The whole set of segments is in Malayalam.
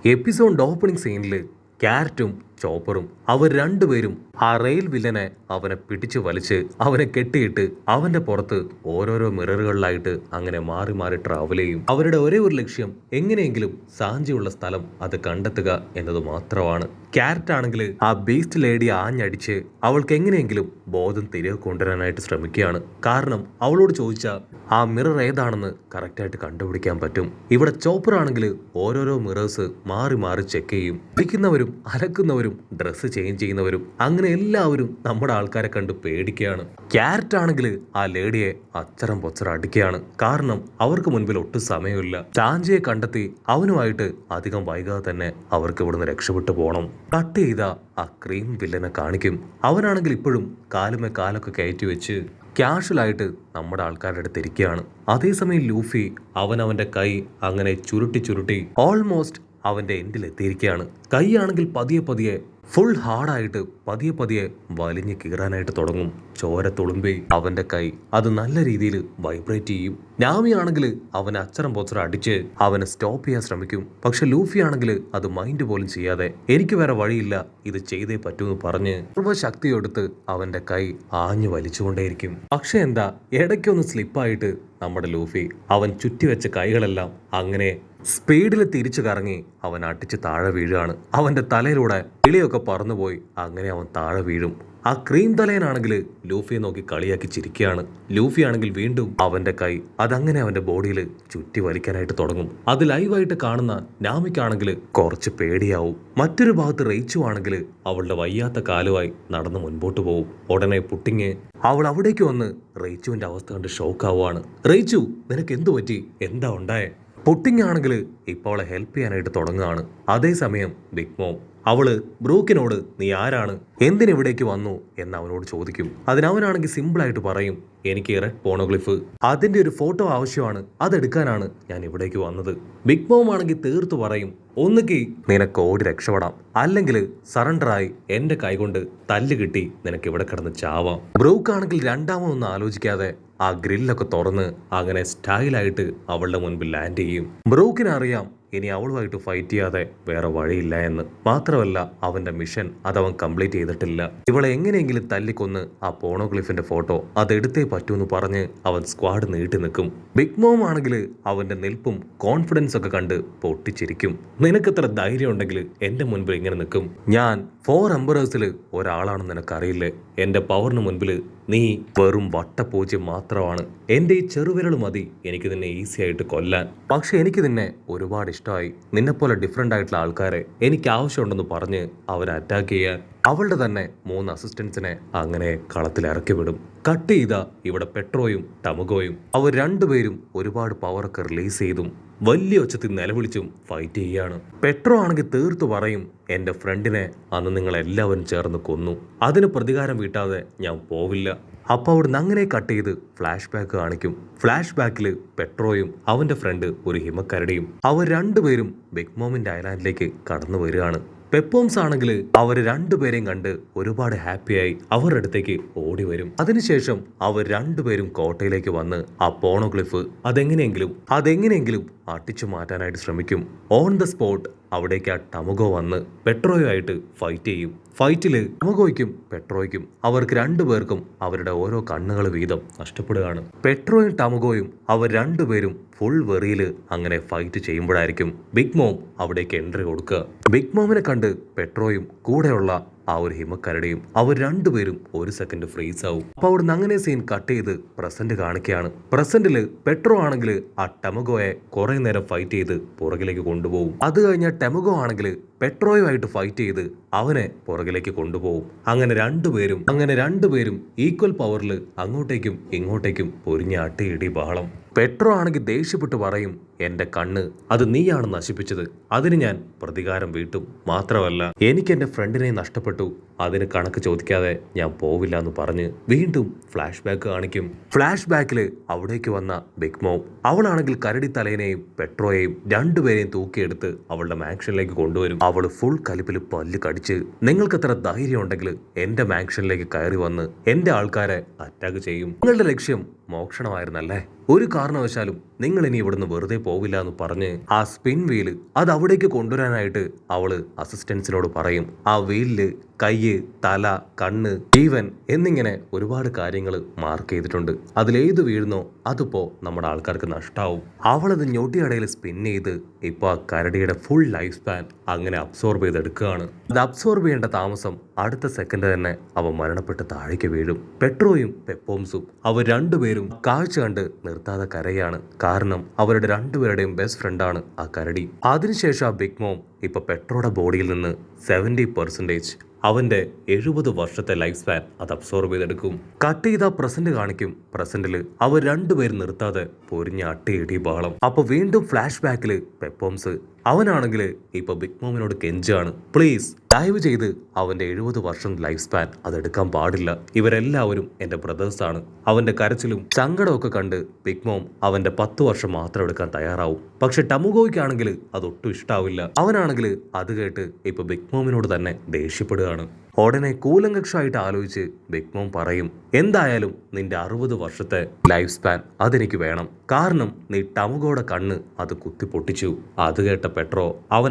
എപ്പിസോഡ് ഓപ്പണിംഗ് സീനിൽ ക്യാരറ്റും ചോപ്പറും അവർ രണ്ടുപേരും ആ റെയിൽ വില്ലനെ അവനെ പിടിച്ചു വലിച്ച് അവനെ കെട്ടിയിട്ട് അവന്റെ പുറത്ത് ഓരോരോ മിററുകളിലായിട്ട് അങ്ങനെ മാറി മാറി ട്രാവൽ ചെയ്യും. അവരുടെ ഒരേ ഒരു ലക്ഷ്യം എങ്ങനെയെങ്കിലും സാഞ്ചിയുള്ള സ്ഥലം അത് കണ്ടെത്തുക എന്നത് മാത്രമാണ്. ക്യാരറ്റ് ആണെങ്കിൽ ആ ബീസ്റ്റ് ലേഡി ആഞ്ഞടിച്ച് അവൾക്ക് എങ്ങനെയെങ്കിലും ബോധം തിരികെ കൊണ്ടുവരാനായിട്ട് ശ്രമിക്കുകയാണ്. കാരണം അവളോട് ചോദിച്ചാൽ ആ മിറർ ഏതാണെന്ന് കറക്റ്റായിട്ട് കണ്ടുപിടിക്കാൻ പറ്റും. ഇവിടെ ചോപ്പർ ആണെങ്കിൽ ഓരോരോ മിറേഴ്സ് മാറി മാറി ചെക്ക് ചെയ്യും. പിടിക്കുന്നവരും അലക്കുന്നവരും ഡ്രസ്സ് ചേഞ്ച് ചെയ്യുന്നവരും അങ്ങനെ എല്ലാവരും നമ്മുടെ ആൾക്കാരെ കണ്ട് പേടിക്കുകയാണ്. ക്യാരറ്റ് ആണെങ്കിൽ ആ ലേഡിയെ അച്ചരം പൊച്ചറ അടിക്കുകയാണ്. കാരണം അവർക്ക് മുൻപിൽ ഒട്ടും സമയമില്ല. ചാഞ്ചിയെ കണ്ടെത്തി അവനുമായിട്ട് അധികം വൈകാതെ തന്നെ അവർക്ക് ഇവിടുന്ന് രക്ഷപ്പെട്ടു പോകണം. കട്ട് ചെയ്ത ആ ക്രീം വില്ലനെ കാണിക്കും. അവനാണെങ്കിൽ ഇപ്പോഴും കാലുമേ കാലൊക്കെ കയറ്റി വെച്ച് ക്യാഷ്വലായിട്ട് നമ്മുടെ ആൾക്കാരുടെ അടുത്ത് ഇരിക്കുകയാണ്. അതേസമയം ലൂഫി അവന്റെ കൈ അങ്ങനെ ചുരുട്ടി ചുരുട്ടി ഓൾമോസ്റ്റ് അവന്റെ എൻഡിൽ എത്തിയിരിക്കുകയാണ്. കൈയാണെങ്കിൽ പതിയെ പതിയെ ഫുൾ ഹാർഡായിട്ട് പതിയെ പതിയെ വലിഞ്ഞ് കീറാനായിട്ട് തുടങ്ങും. ചോര തുളുമ്പി അവന്റെ കൈ അത് നല്ല രീതിയിൽ വൈബ്രേറ്റ് ചെയ്യും. നാമി ആണെങ്കിൽ അവനെ അച്ചരം പൊച്ചറ അടിച്ച് അവനെ സ്റ്റോപ്പ് ചെയ്യാൻ ശ്രമിക്കും. പക്ഷെ ലൂഫി ആണെങ്കിൽ അത് മൈൻഡ് പോലും ചെയ്യാതെ എനിക്ക് വേറെ വഴിയില്ല, ഇത് ചെയ്തേ പറ്റൂന്ന് പറഞ്ഞ് സർവശക്തി എടുത്ത് അവന്റെ കൈ ആഞ്ഞു വലിച്ചുകൊണ്ടേയിരിക്കും. പക്ഷെ എന്താ ഇടയ്ക്കൊന്ന് സ്ലിപ്പായിട്ട് നമ്മുടെ ലൂഫി അവൻ ചുറ്റിവെച്ച കൈകളെല്ലാം അങ്ങനെ സ്പീഡിൽ തിരിച്ചു കറങ്ങി അവൻ അടിച്ച് താഴെ വീഴുകയാണ്. അവന്റെ തലയിലൂടെ കിളിയൊക്കെ പറന്നുപോയി അങ്ങനെ അവൻ താഴെ വീഴും. ആ ക്രീം തലയനാണെങ്കിൽ ലൂഫിയെ നോക്കി കളിയാക്കി ചിരിക്കുകയാണ്. ലൂഫി ആണെങ്കിൽ വീണ്ടും അവന്റെ കൈ അതങ്ങനെ അവന്റെ ബോഡിയിൽ ചുറ്റി വലിക്കാനായിട്ട് തുടങ്ങും. അത് ലൈവായിട്ട് കാണുന്ന നാമിക്കാണെങ്കിൽ കുറച്ച് പേടിയാവും. മറ്റൊരു ഭാഗത്ത് റേച്ചു ആണെങ്കിൽ അവളുടെ വയ്യാത്ത കാലുമായി നടന്ന് മുൻപോട്ട് പോകും. ഉടനെ പുട്ടിങ് അവൾ അവിടേക്ക് വന്ന് റേച്ചുവിന്റെ അവസ്ഥ കണ്ട് ഷോക്കാവുകയാണ്. റേച്ചു, നിനക്ക് എന്തു പറ്റി? എന്താ ഉണ്ടായേ? പുട്ടിങ് ആണെങ്കിൽ ഇപ്പോൾ അവളെ ഹെൽപ്പ് ചെയ്യാനായിട്ട് തുടങ്ങുകയാണ്. അതേസമയം ബിഗ് മോം അവള് ബ്രൂക്കിനോട് നീ ആരാണ്, എന്തിനിവിടേക്ക് വന്നു എന്ന് അവനോട് ചോദിക്കും. അതിനവനാണെങ്കിൽ സിമ്പിളായിട്ട് പറയും, എനിക്ക് റെഡ് പോണോഗ്ലിഫ് അതിന്റെ ഒരു ഫോട്ടോ ആവശ്യമാണ്, അതെടുക്കാനാണ് ഞാൻ ഇവിടേക്ക് വന്നത്. ബിഗ് മോം ആണെങ്കിൽ തീർത്തു പറയും, ഒന്നുകിൽ നിനക്ക് ഓടി രക്ഷപ്പെടാം, അല്ലെങ്കിൽ സറണ്ടറായി എന്റെ കൈകൊണ്ട് തല്ല് കിട്ടി നിനക്ക് ഇവിടെ കിടന്ന് ചാവാം. ബ്രൂക്ക് ആണെങ്കിൽ രണ്ടാമതൊന്നും ആലോചിക്കാതെ ആ ഗ്രില്ലൊക്കെ തുറന്ന് അങ്ങനെ സ്റ്റൈലായിട്ട് അവളുടെ മുൻപിൽ ലാൻഡ് ചെയ്യും. ബ്രൂക്കിന് അറിയാം ഇനി അവളുമായിട്ട് ഫൈറ്റ് ചെയ്യാതെ വേറെ വഴിയില്ല എന്ന്. മാത്രമല്ല അവന്റെ മിഷൻ അതവൻ കംപ്ലീറ്റ് ചെയ്തിട്ടില്ല. ഇവളെ എങ്ങനെയെങ്കിലും തല്ലിക്കൊന്ന് ആ പോണോഗ്ലിഫിന്റെ ഫോട്ടോ അതെടുത്തേ പറ്റൂന്ന് പറഞ്ഞ് അവൻ സ്ക്വാഡ് നീട്ടി നിൽക്കും. ബിഗ് മോം ആണെങ്കിൽ അവന്റെ നിൽപ്പും കോൺഫിഡൻസ് ഒക്കെ കണ്ട് പൊട്ടിച്ചിരിക്കും. നിനക്കെത്ര ധൈര്യം ഉണ്ടെങ്കിൽ എന്റെ മുൻപിൽ ഇങ്ങനെ നിൽക്കും? ഞാൻ 4 എംപറേഴ്സിൽ ഒരാളാണെന്ന് നിനക്കറിയില്ലേ? എന്റെ പവറിന് മുൻപിൽ നീ വെറും വട്ടപൂജ്യം മാത്രമാണ്. എന്റെ ഈ ചെറുവിരൽ മതി എനിക്ക് നിന്നെ ഈസി ആയിട്ട് കൊല്ലാൻ. പക്ഷെ എനിക്ക് നിന്നെ ഒരുപാട് ഇഷ്ടമായി. നിന്നെപ്പോലെ ഡിഫറെന്റ് ആയിട്ടുള്ള ആൾക്കാരെ എനിക്ക് ആവശ്യമുണ്ടെന്ന് പറഞ്ഞ് അവരെ അറ്റാക്ക് ചെയ്യാൻ അവളുടെ തന്നെ 3 അസിസ്റ്റൻസിനെ അങ്ങനെ കളത്തിൽ ഇറക്കി വിടും. കട്ട് ചെയ്ത ഇവിടെ പെട്രോയും ടമുഗോയും അവർ രണ്ടുപേരും ഒരുപാട് പവറൊക്കെ റിലീസ് ചെയ്തും വലിയ ഒച്ചത്തിൽ നിലവിളിച്ചും ഫൈറ്റ് ചെയ്യാണ്. പെട്രോ ആണെങ്കിൽ തീർത്തു പറയും, എൻ്റെ ഫ്രണ്ടിനെ അന്ന് നിങ്ങൾ എല്ലാവരും ചേർന്ന് കൊന്നു, അതിന് പ്രതികാരം വീട്ടാതെ ഞാൻ പോവില്ല. അപ്പോൾ അവിടുന്ന് അങ്ങനെ കട്ട് ചെയ്ത് ഫ്ലാഷ് ബാക്ക് കാണിക്കും. ഫ്ലാഷ് ബാക്കിൽ പെട്രോയും അവന്റെ ഫ്രണ്ട് ഒരു ഹിമക്കരടിയും അവർ രണ്ടുപേരും ബിഗ് മോമിന്റെ ഐലാൻഡിലേക്ക് കടന്നു വരികയാണ്. പെപ്പോംസ് ആണെങ്കിൽ അവർ രണ്ടുപേരെയും കണ്ട് ഒരുപാട് ഹാപ്പിയായി അവരുടെ അടുത്തേക്ക് ഓടി വരും. അതിനുശേഷം അവർ രണ്ടുപേരും കോട്ടയിലേക്ക് വന്ന് ആ പോണോഗ്ലിഫ് അതെങ്ങനെയെങ്കിലും അട്ടിച്ചു മാറ്റാനായിട്ട് ശ്രമിക്കും. ഓൺ ദ സ്പോട്ട് അവിടേക്ക് ആ ടമുഗോ വന്ന് പെട്രോയുമായിട്ട് ഫൈറ്റ് ചെയ്യും. ഫൈറ്റില് ടമുഗോയ്ക്കും പെട്രോയ്ക്കും അവർക്ക് രണ്ടുപേർക്കും അവരുടെ ഓരോ കണ്ണുകൾ വീതം നഷ്ടപ്പെടുകയാണ്. പെട്രോയും ടമുഗോയും അവർ രണ്ടുപേരും ഫുൾ വെറിയിൽ അങ്ങനെ ഫൈറ്റ് ചെയ്യുമ്പോഴായിരിക്കും ബിഗ് മോം അവിടേക്ക് എൻട്രി കൊടുക്കുക. ബിഗ് മോമിനെ കണ്ട് പെട്രോയും കൂടെയുള്ള ആ ഒരു ഹിമക്കരടിയും അവർ രണ്ടുപേരും ഒരു സെക്കൻഡ് ഫ്രീസ് ആവും. അപ്പൊ അവിടുന്ന് അങ്ങനെ സീൻ കട്ട് ചെയ്ത് പ്രസന്റ് കാണിക്കുകയാണ്. പ്രസന്റില് പെട്രോ ആണെങ്കിൽ ആ ടമുഗോയെ കുറെ നേരം ഫൈറ്റ് ചെയ്ത് പുറകിലേക്ക് കൊണ്ടുപോകും. അത് കഴിഞ്ഞ ടമുഗോ ആണെങ്കിൽ പെട്രോയുമായിട്ട് ഫൈറ്റ് ചെയ്ത് അവനെ പുറകിലേക്ക് കൊണ്ടുപോകും. അങ്ങനെ രണ്ടുപേരും ഈക്വൽ പവറിൽ അങ്ങോട്ടേക്കും ഇങ്ങോട്ടേക്കും പൊരിഞ്ഞ അട്ടിയിടി ബഹളം. പെട്രോ ആണെങ്കിൽ ദേഷ്യപ്പെട്ട് പറയും, എന്റെ കണ്ണ് അത് നീയാണ് നശിപ്പിച്ചത്, അതിന് ഞാൻ പ്രതികാരം വീട്ടും. മാത്രമല്ല എനിക്ക് എന്റെ ഫ്രണ്ടിനെ നഷ്ടപ്പെട്ടു, അതിന് കണക്ക് ചോദിക്കാതെ ഞാൻ പോവില്ല എന്ന് പറഞ്ഞ് വീണ്ടും ഫ്ലാഷ് ബാക്ക് കാണിക്കും. ഫ്ലാഷ് ബാക്കിൽ അവിടേക്ക് വന്ന ബിഗ് മോം അവളാണെങ്കിൽ കരടി തലേനെയും പെട്രോയെയും രണ്ടുപേരെയും തൂക്കിയെടുത്ത് അവളുടെ മാൻഷനിലേക്ക് കൊണ്ടുവരും. അവള് ഫുൾ കലിപ്പിൽ പല്ല് കടിച്ച്, നിങ്ങൾക്ക് എത്ര ധൈര്യം ഉണ്ടെങ്കിൽ എന്റെ മാൻഷനിലേക്ക് കയറി വന്ന് എന്റെ ആൾക്കാരെ അറ്റാക്ക് ചെയ്യും. നിങ്ങളുടെ ലക്ഷ്യം മോക്ഷണമായിരുന്നല്ലേ? ഒരു കാരണവശാലും നിങ്ങൾ ഇനി ഇവിടുന്ന് വെറുതെ പോവില്ല എന്ന് പറഞ്ഞ് ആ സ്പിൻ വീല് അത് അവിടേക്ക് കൊണ്ടുവരാനായിട്ട് അവള് അസിസ്റ്റൻസിനോട് പറയും. ആ വീലില് കയ്യ്, തല, കണ്ണ്, ജീവൻ എന്നിങ്ങനെ ഒരുപാട് കാര്യങ്ങൾ മാർക്ക് ചെയ്തിട്ടുണ്ട്. അതിലേത് വീഴുന്നോ അതിപ്പോ നമ്മുടെ ആൾക്കാർക്ക് നഷ്ടാവും. അവളത് ഞൊട്ടിയടയിൽ സ്പിൻ ചെയ്ത് ഇപ്പൊ ആ കരടിയുടെ ഫുൾ ലൈഫ് സ്പാൻ അങ്ങനെ അബ്സോർബ് ചെയ്തെടുക്കുകയാണ്. അത് അബ്സോർബ് ചെയ്യേണ്ട താമസം അടുത്ത സെക്കൻഡ് തന്നെ അവ മരണപ്പെട്ട് താഴേക്ക് വീഴും. പെട്രോയും പെപ്പോംസും അവർ രണ്ടുപേരും കാഴ്ച കണ്ട് നിർത്താതെ കരയാണ്. കാരണം അവരുടെ രണ്ടുപേരുടെയും ബെസ്റ്റ് ഫ്രണ്ടാണ് ആ കരടി. അതിനുശേഷം ആ ബിഗ് മോം ഇപ്പൊ പെട്രോയുടെ ബോഡിയിൽ നിന്ന് 70% അവന്റെ 70 വർഷത്തെ ലൈഫ് സ്പാൻ അത് അബ്സോർബ് ചെയ്തെടുക്കും. കട്ട് ചെയ്ത പ്രസന്റ് കാണിക്കും. പ്രസന്റില് അവർ രണ്ടുപേരും നിർത്താതെ പൊരിഞ്ഞ അട്ടിയിടി ബഹളം. അപ്പൊ വീണ്ടും ഫ്ലാഷ് ബാക്കില് പെപ്പോംസ് അവനാണെങ്കിൽ ഇപ്പൊ ബിഗ് മോമിനോട് കെഞ്ചാണ്, പ്ലീസ് ദയവ് ചെയ്ത് അവന്റെ 70 വർഷം ലൈഫ് സ്പാൻ അതെടുക്കാൻ പാടില്ല. ഇവരെല്ലാവരും എന്റെ ബ്രദേഴ്സ് ആണ്. അവന്റെ കരച്ചിലും സങ്കടമൊക്കെ കണ്ട് ബിഗ് മോം അവന്റെ 10 വർഷം മാത്രം എടുക്കാൻ തയ്യാറാവും. പക്ഷെ ടമുഗോയ്ക്കാണെങ്കിൽ അതൊട്ടും ഇഷ്ടാവില്ല. അവനാണെങ്കിൽ അത് കേട്ട് ഇപ്പൊ ബിഗ് മോമിനോട് തന്നെ ദേഷ്യപ്പെടുകയാണ്. ഉടനെ കൂലങ്കക്ഷമായിട്ട് ആലോചിച്ച് ബിഗ് മോം പറയും, എന്തായാലും നിന്റെ 60 വർഷത്തെ ലൈഫ് സ്പാൻ അതെനിക്ക് വേണം. കാരണം നീ ടമുഗോയുടെ കണ്ണ് അത് കുത്തി പൊട്ടിച്ചു. അത് കേട്ട പെട്രോ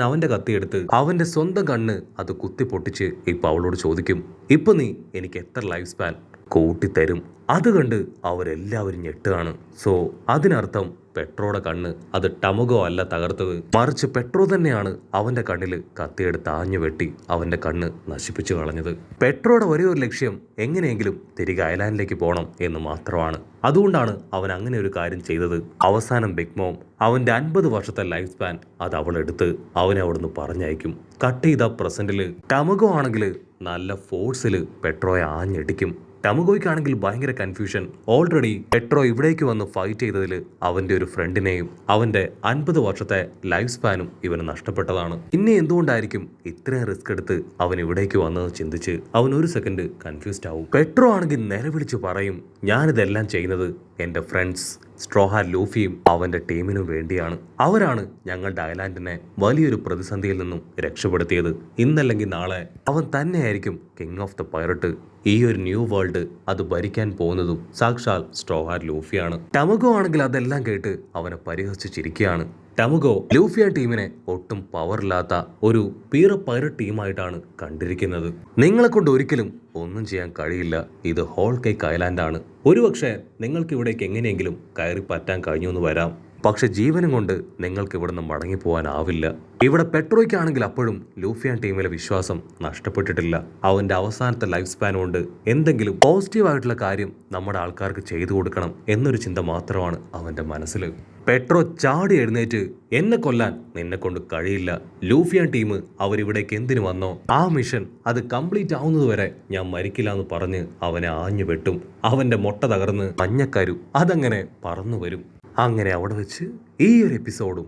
അവന്റെ കത്തിയെടുത്ത് അവന്റെ സ്വന്തം കണ്ണ് അത് കുത്തി പൊട്ടിച്ച് ഇപ്പൊ അവളോട് ചോദിക്കും, ഇപ്പൊ നീ എനിക്ക് എത്ര ലൈഫ് സ്പാൻ കൂട്ടിത്തരും? അത് കണ്ട് അവരെല്ലാവരും ഞെട്ടുകയാണ്. സോ അതിനർത്ഥം പെട്രോയുടെ കണ്ണ് അത് ടമുഗോ അല്ല തകർത്തത്, മറിച്ച് പെട്രോ തന്നെയാണ് അവന്റെ കണ്ണിൽ കത്തിയെടുത്ത് ആഞ്ഞു വെട്ടി അവന്റെ കണ്ണ് നശിപ്പിച്ചു കളഞ്ഞത്. പെട്രോയുടെ ഒരേ ഒരു ലക്ഷ്യം എങ്ങനെയെങ്കിലും തിരികെ ഐലാൻഡിലേക്ക് പോകണം എന്ന് മാത്രമാണ്. അതുകൊണ്ടാണ് അവൻ അങ്ങനെ ഒരു കാര്യം ചെയ്തത്. അവസാനം ബിഗ് മോം അവന്റെ 50 വർഷത്തെ ലൈഫ് സ്പാൻ അത് അവളെടുത്ത് അവനെ അവിടുന്ന് പറഞ്ഞയക്കും. കട്ട് ചെയ്ത പ്രസന്റില് ടമുഗോ ആണെങ്കിൽ നല്ല ഫോഴ്സിൽ പെട്രോയെ ആഞ്ഞടിക്കും. ടമുഗോയ്ക്കാണെങ്കിൽ ഭയങ്കര കൺഫ്യൂഷൻ. ഓൾറെഡി പെട്രോ ഇവിടേക്ക് വന്ന് ഫൈറ്റ് ചെയ്തതിൽ അവന്റെ ഒരു ഫ്രണ്ടിനെയും അവന്റെ 50 വർഷത്തെ ലൈഫ് സ്പാനും ഇവന് നഷ്ടപ്പെട്ടതാണ്. പിന്നെ എന്തുകൊണ്ടായിരിക്കും ഇത്രയും റിസ്ക് എടുത്ത് അവൻ ഇവിടേക്ക് വന്നത് ചിന്തിച്ച് അവൻ ഒരു സെക്കൻഡ് കൺഫ്യൂസ്ഡ് ആവും. പെട്രോ ആണെങ്കിൽ നിലവിളിച്ച് പറയും, ഞാനിതെല്ലാം ചെയ്യുന്നത് എൻ്റെ ഫ്രണ്ട്സ് സ്ട്രോഹാ ലൂഫിയും അവന്റെ ടീമിനും വേണ്ടിയാണ്. അവരാണ് ഞങ്ങളുടെ ഐലാൻഡിനെ വലിയൊരു പ്രതിസന്ധിയിൽ നിന്നും രക്ഷപ്പെടുത്തിയത്. ഇന്നല്ലെങ്കിൽ നാളെ അവൻ തന്നെയായിരിക്കും കിങ് ഓഫ് ദ പൈററ്റ്. ഈ ഒരു ന്യൂ വേൾഡ് അത് ഭരിക്കാൻ പോകുന്നതും സാക്ഷാൽ സ്ട്രോഹാ ലൂഫിയാണ്. ടമുഗോ ആണെങ്കിൽ അതെല്ലാം കേട്ട് അവനെ പരിഹസിച്ച് ചിരിക്കുകയാണ്. ടമുഗോ ലൂഫിയ ടീമിനെ ഒട്ടും പവറില്ലാത്ത ഒരു പീറ പൈററ്റ് ടീമായിട്ടാണ് കണ്ടിരിക്കുന്നത്. നിങ്ങളെ കൊണ്ട് ഒരിക്കലും ഒന്നും ചെയ്യാൻ കഴിയില്ല. ഇത് ഹോൾ കേക്ക് ഐലാൻഡാണ്. ഒരുപക്ഷെ നിങ്ങൾക്ക് ഇവിടേക്ക് എങ്ങനെയെങ്കിലും കയറി പറ്റാൻ കഴിഞ്ഞു എന്ന് വരാം. പക്ഷെ ജീവനും കൊണ്ട് നിങ്ങൾക്ക് ഇവിടുന്ന് മടങ്ങിപ്പോവാനാവില്ല. ഇവിടെ പെട്രോയ്ക്കാണെങ്കിൽ അപ്പോഴും ലൂഫിയാൻ ടീമിലെ വിശ്വാസം നഷ്ടപ്പെട്ടിട്ടില്ല. അവന്റെ അവസാനത്തെ ലൈഫ് സ്പാൻ കൊണ്ട് എന്തെങ്കിലും പോസിറ്റീവായിട്ടുള്ള കാര്യം നമ്മുടെ ആൾക്കാർക്ക് ചെയ്തു കൊടുക്കണം എന്നൊരു ചിന്ത മാത്രമാണ് അവന്റെ മനസ്സിൽ. പെട്രോ ചാടി എഴുന്നേറ്റ്, എന്നെ കൊല്ലാൻ നിന്നെ കൊണ്ട് കഴിയില്ല. ലൂഫിയാൻ ടീം അവരിവിടേക്ക് എന്തിനു വന്നോ ആ മിഷൻ അത് കംപ്ലീറ്റ് ആവുന്നതുവരെ ഞാൻ മരിക്കില്ല എന്ന് പറഞ്ഞ് അവനെ ആഞ്ഞു വെട്ടും. അവന്റെ മൊട്ട തകർന്ന് മഞ്ഞക്കരു അതങ്ങനെ പറന്നു വരും. അങ്ങനെ അവിടെ വെച്ച് ഈ ഒരു എപ്പിസോഡും